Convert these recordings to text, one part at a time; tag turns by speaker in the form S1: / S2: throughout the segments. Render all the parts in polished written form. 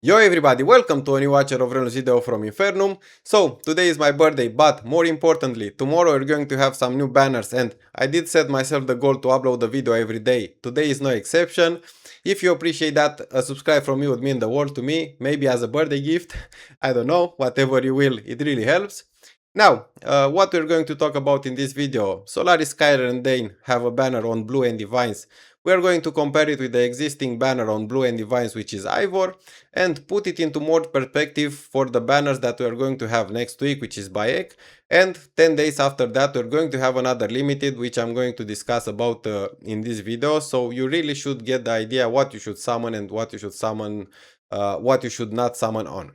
S1: Yo everybody, welcome to a new watcher of Realms video from Infernum. So, today is my birthday, but more importantly, tomorrow we're going to have some new banners and I did set myself the goal to upload a video every day. Today is no exception. If you appreciate that, a subscribe from you would mean the world to me, maybe as a birthday gift. I don't know, whatever you will, it really helps. Now, what we're going to talk about in this video, Solaris Skyre Dane have a banner on Blue and Divines. We are going to compare it with the existing banner on Blue and Divines, which is Ivor, and put it into more perspective for the banners that we are going to have next week, which is Bayek, and 10 days after that we're going to have another limited, which I'm going to discuss about in this video, so you really should get the idea what you should summon and what you should summon, what you should not summon on.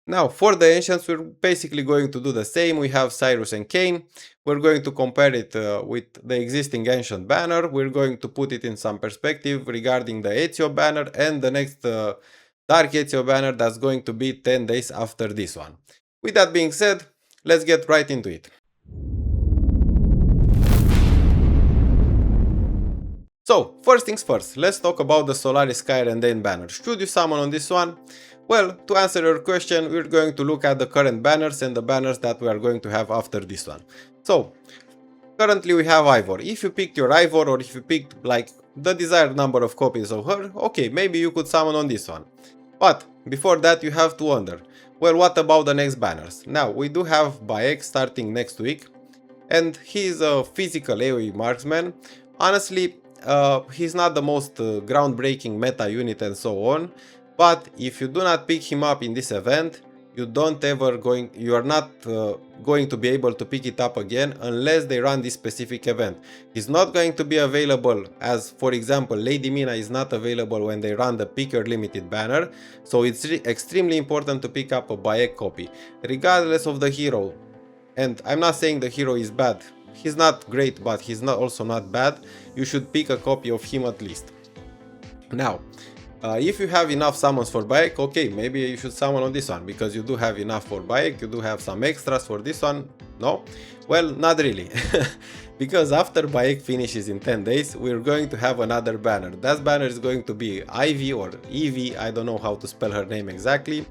S1: Now, for the ancients, we're basically going to do the same. We have Cyrus and Kane. We're going to compare it with the existing ancient banner. We're going to put it in some perspective regarding the Etsio banner and the next Dark Etsio banner that's going to be 10 days after this one. With that being said, let's get right into it. So, first things first, let's talk about the Solaris Skyre Dane banner. Should you summon on this one? Well, to answer your question, we're going to look at the current banners and the banners that we are going to have after this one. So, currently we have Ivor. If you picked your Ivor or if you picked like the desired number of copies of her, okay, maybe you could summon on this one. But before that you have to wonder, well, what about the next banners? Now, we do have Bayek starting next week, and he's a physical AoE marksman. Honestly, he's not the most groundbreaking meta unit and so on, but if you do not pick him up in this event, you are not going to be able to pick it up again unless they run this specific event. He's not going to be available, as for example Lady Mina is not available when they run the pick your limited banner, so it's extremely important to pick up a Bayek copy regardless of the hero. And I'm not saying the hero is bad, he's not great, but he's also not bad. You should pick a copy of him at least. Now, if you have enough summons for Bayek, okay, maybe you should summon on this one, because you do have enough for Bayek, you do have some extras for this one. No? Well, not really. Because after Bayek finishes in 10 days, we're going to have another banner. That banner is going to be Ivy or Evie, I don't know how to spell her name exactly.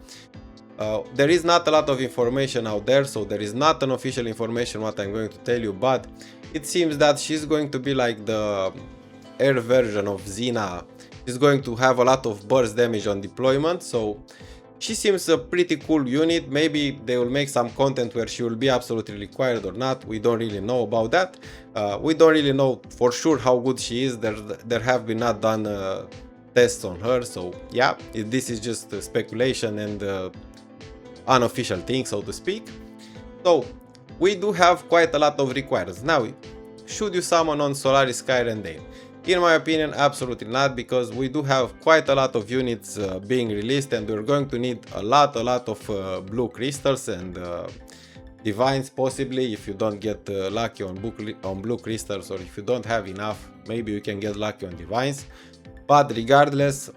S1: There is not a lot of information out there, so there is not an official information what I'm going to tell you, but it seems that she's going to be like the air version of Xena. She's going to have a lot of burst damage on deployment, so she seems a pretty cool unit. Maybe they will make some content where she will be absolutely required or not. We don't really know about that. We don't really know for sure how good she is. There have been not done tests on her, so yeah, this is just speculation and unofficial thing, so to speak. So we do have quite a lot of requirements. Now, should you summon on Solaris Skyre Dane? In my opinion, absolutely not, because we do have quite a lot of units being released, and we're going to need a lot of blue crystals and divines, possibly. If you don't get lucky on blue crystals, or if you don't have enough, maybe you can get lucky on divines. But regardless,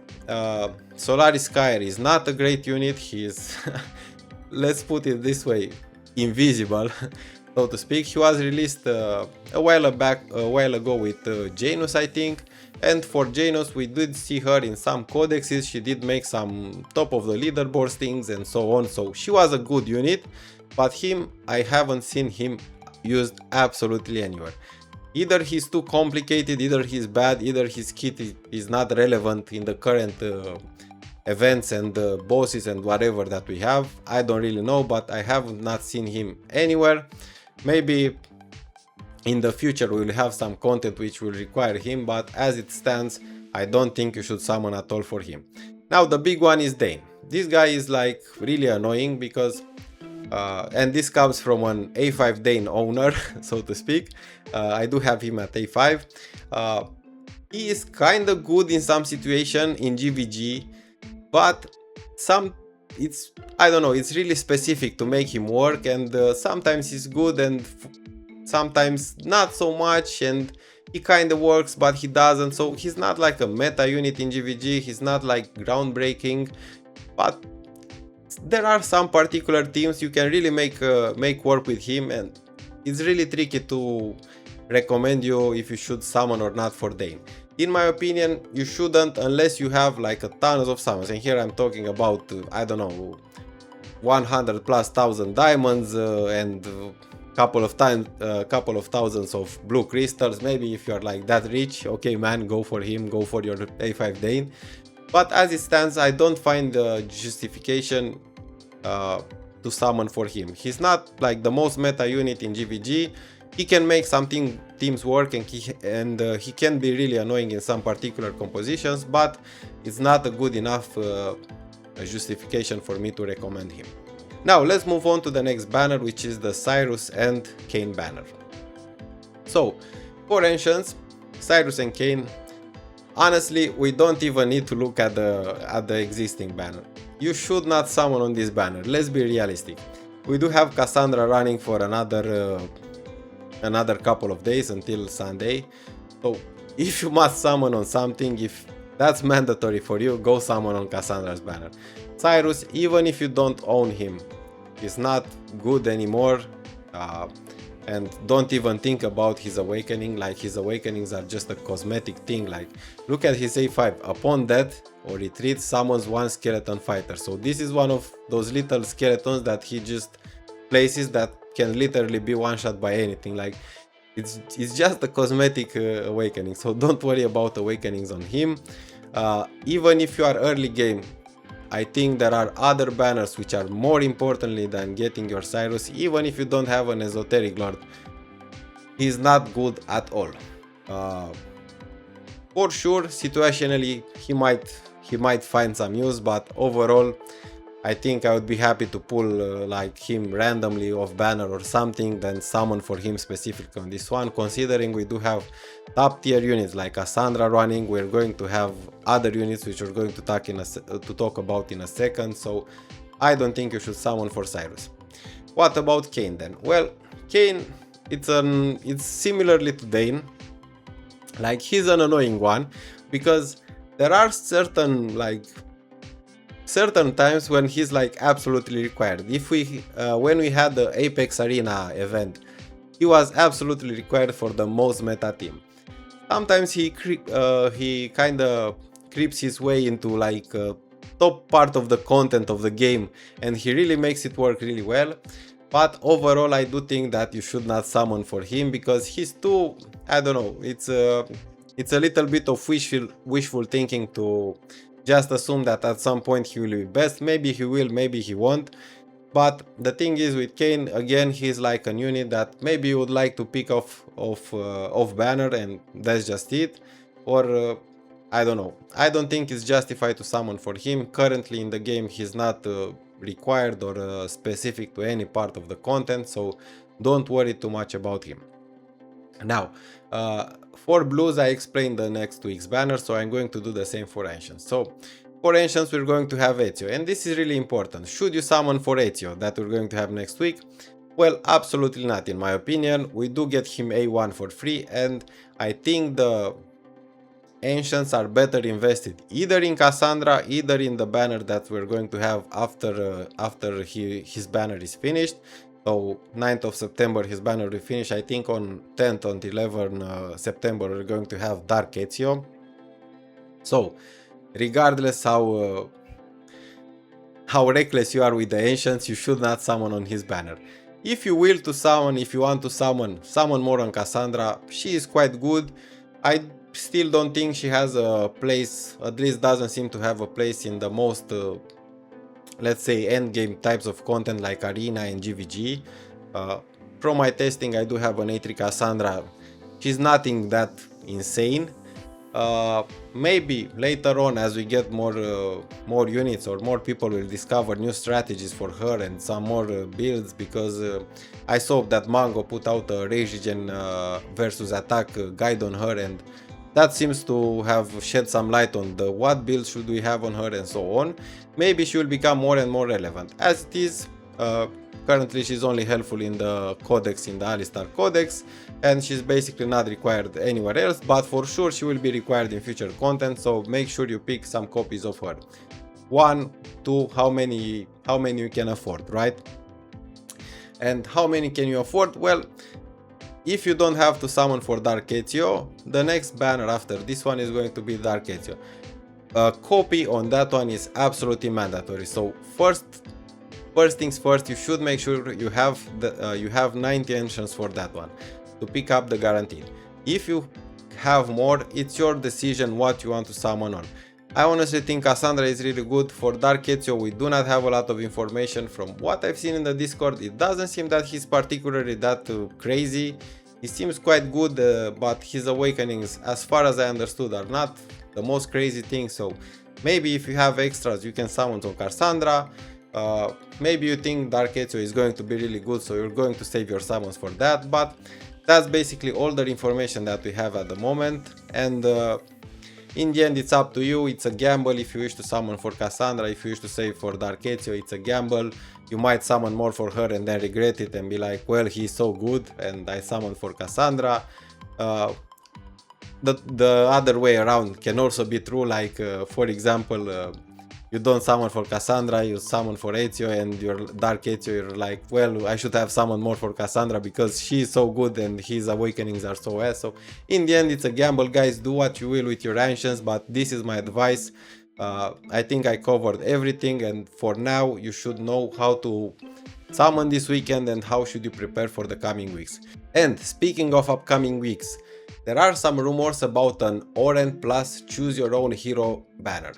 S1: Solaris Skyre is not a great unit. He is let's put it this way, invisible, so to speak. He was released a while ago with Janus, I think, and for Janus we did see her in some codexes. She did make some top of the leaderboard things and so on, so she was a good unit, but him, I haven't seen him used absolutely anywhere. Either he's too complicated, either he's bad, either his kit is not relevant in the current events and bosses and whatever that we have. I don't really know, but I have not seen him anywhere. Maybe in the future we will have some content which will require him, but as it stands, I don't think you should summon at all for him. Now, the big one is Dane. This guy is like really annoying because and this comes from an A5 Dane owner, so to speak. I do have him at A5. He is kinda good in some situation in GVG, but I don't know, it's really specific to make him work, and sometimes he's good and sometimes not so much, and he kind of works but he doesn't, so he's not like a meta unit in GVG, he's not like groundbreaking, but there are some particular teams you can really make work with him, and it's really tricky to recommend you if you should summon or not for Dane. in my opinion, you shouldn't unless you have like a tons of summons. And here I'm talking about, I don't know, 100 plus thousand diamonds and couple of thousands of blue crystals. Maybe if you're like that rich, okay man, go for him, go for your A5 Dane. But as it stands, I don't find the justification to summon for him. He's not like the most meta unit in GVG. He can make some teams work, and he can be really annoying in some particular compositions, but it's not a good enough justification for me to recommend him. Now let's move on to the next banner, which is the Cyrus and Kane banner. So for Ancients, Cyrus and Kane, honestly, we don't even need to look at the existing banner. You should not summon on this banner. Let's be realistic. We do have Cassandra running for another couple of days until Sunday. So if you must summon on something, if that's mandatory for you, go summon on Cassandra's banner. Cyrus, even if you don't own him, he's not good anymore, and don't even think about his awakening. Like, his awakenings are just a cosmetic thing. Like, look at his A5, upon death or retreat summons one skeleton fighter. So this is one of those little skeletons that he just places that can literally be one shot by anything. Like, it's just a cosmetic awakening, so don't worry about awakenings on him. Even if you are early game, I think there are other banners which are more importantly than getting your Cyrus. Even if you don't have an Esoteric Lord, he's not good at all. For sure, situationally, he might find some use, but overall, I think I would be happy to pull like him randomly off banner or something, then summon for him specifically on this one. Considering we do have top tier units like Cassandra running, we're going to have other units which we're going to talk about in a second, so I don't think you should summon for Cyrus. What about Kane then? Well, Kane, it's similarly to Dane. Like, he's an annoying one because there are certain times when he's like absolutely required. If when we had the Apex Arena event, he was absolutely required for the most meta team. Sometimes he kind of creeps his way into like top part of the content of the game, and he really makes it work really well. But overall, I do think that you should not summon for him because he's too, I don't know, it's a little bit of wishful thinking to just assume that at some point he will be best. Maybe he will, maybe he won't. But the thing is with Kane, again, he's like a unit that maybe you would like to pick off banner, and that's just it. Or I don't know. I don't think it's justified to summon for him. Currently in the game, he's not required or specific to any part of the content, so don't worry too much about him. Now, for blues, I explained the next week's banner, so I'm going to do the same for Ancients. So for Ancients, we're going to have Etsio, and this is really important. Should you summon for Etsio that we're going to have next week? Well, absolutely not, in my opinion. We do get him A1 for free, and I think the Ancients are better invested either in Cassandra, either in the banner that we're going to have after his banner is finished. So 9th of September his banner will finish. I think on 10th and 11th September we're going to have Dark Etsio. So regardless how reckless you are with the Ancients, you should not summon on his banner. If you will to summon, if you want to summon more on Cassandra. She is quite good. I still don't think she has a place, at least doesn't seem to have a place in the most let's say endgame types of content like Arena and GVG. From my testing, I do have an A3 Cassandra. She's nothing that insane. Maybe later on, as we get more units or more people will discover new strategies for her and some more builds, because I saw that Mango put out a rage regen versus attack guide on her, and that seems to have shed some light on the what build should we have on her and so on. Maybe she will become more and more relevant. As it is, currently she's only helpful in the codex, in the Alistar codex, and she's basically not required anywhere else, but for sure she will be required in future content, so make sure you pick some copies of her. 1, 2, how many you can afford, right? And how many can you afford? Well, if you don't have to summon for Dark Etsio, the next banner after this one is going to be Dark Etsio. A copy on that one is absolutely mandatory. So first things first, you should make sure you have 90 enchants for that one to pick up the guaranteed. If you have more, it's your decision what you want to summon on. I honestly think Cassandra is really good. For Dark Etsio, we do not have a lot of information. From what I've seen in the Discord, it doesn't seem that he's particularly that crazy. He seems quite good, but his awakenings, as far as I understood, are not the most crazy thing. So maybe if you have extras, you can summon on Cassandra. Maybe you think Dark Etsio is going to be really good, so you're going to save your summons for that. But that's basically all the information that we have at the moment. And in the end, it's up to you. It's a gamble if you wish to summon for Cassandra. If you wish to save for Dark Etsio, it's a gamble. You might summon more for her and then regret it and be like, well, he's so good and I summoned for Cassandra. The other way around can also be true, like for example, you don't summon for Cassandra, you summon for Etsio, and your Dark Etsio, you're like, well, I should have summoned more for Cassandra because she's so good and his awakenings are so ass. So in the end, it's a gamble, guys. Do what you will with your ancients, but this is my advice. I think I covered everything, and for now you should know how to summon this weekend and how should you prepare for the coming weeks. And speaking of upcoming weeks, there are some rumors about an Oren plus choose your own hero banner.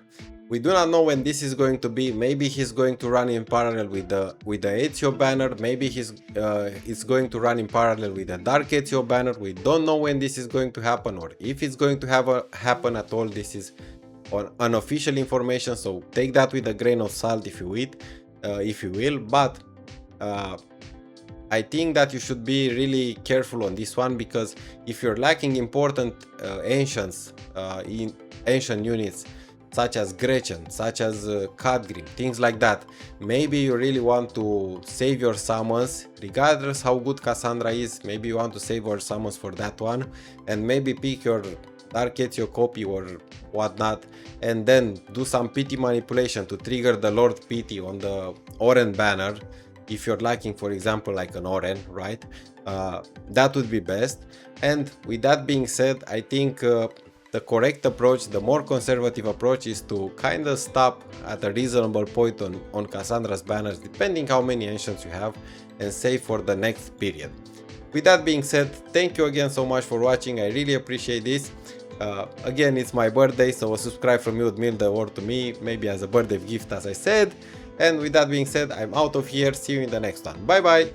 S1: We do not know when this is going to be. Maybe he's going to run in parallel with the Ezio banner. Maybe it's going to run in parallel with the Dark Ezio banner. We don't know when this is going to happen or if it's going to happen at all. This is unofficial information, so take that with a grain of salt if you will. But I think that you should be really careful on this one, because if you're lacking important ancients in ancient units, such as Gretchen, such as Khadgrim, things like that, maybe you really want to save your summons, regardless how good Cassandra is. Maybe you want to save your summons for that one, and maybe pick your Dark Ezio copy or whatnot, and then do some pity manipulation to trigger the Lord Pity on the Oren banner. If you're lacking, for example, like an Oren, right? That would be best. And with that being said, I think the correct approach, the more conservative approach, is to kind of stop at a reasonable point on Cassandra's banners, depending how many ancients you have, and save for the next period. With that being said, thank you again so much for watching. I really appreciate this. Again, it's my birthday, so a subscribe from you would mean the world to me, maybe as a birthday gift, as I said. And with that being said, I'm out of here. See you in the next one. Bye bye.